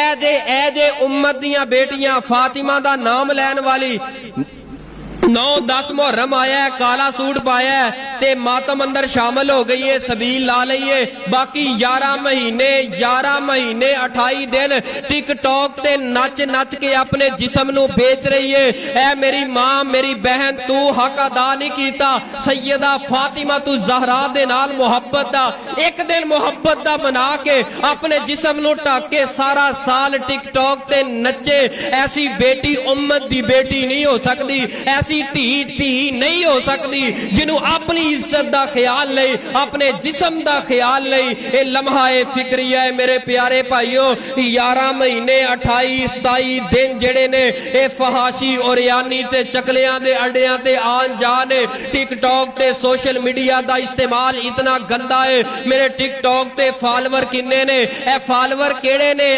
ए जे उम्मत दियां बेटियां फातिमा दा नाम लैन वाली 9-10 मुहर्रम आया है, काला सूट पाया है ते मातम अंदर शामिल हो गई है, सबील ला लईए। बाकी 11 महीने 28 दिन टिकटॉक ते नच नच के अपने जिस्म नू बेच रही है। ऐ मेरी मां मेरी बहन, तू हक अदा नहीं कीता। सैयदा फातिमा तू ज़हरा दे नाल मुहब्बत दा एक दिन मुहब्बत दा बना के अपने जिस्म नू ढक के सारा साल टिकटॉक ते नचे। ऐसी बेटी उम्मत दी बेटी नहीं हो सकती, ऐसी धी नहीं हो सकती जिन्हों अपनी इज्जत दा ख्याल नहीं, अपने जिस्म दा नहीं नहीं। लम्हा फिक्रिया है मेरे प्यारे भाईओ। 11 महीने 28-27 दिन जेड़े ने ए फहाशी और यानी ते चकलियां दे अड्डियां ते आन जान है। टिकटॉक ते सोशल मीडिया दा इस्तेमाल इतना गंदा है। मेरे टिकटॉक ते फॉलोवर किन्ने ने? ए फॉलोवर केड़े ने?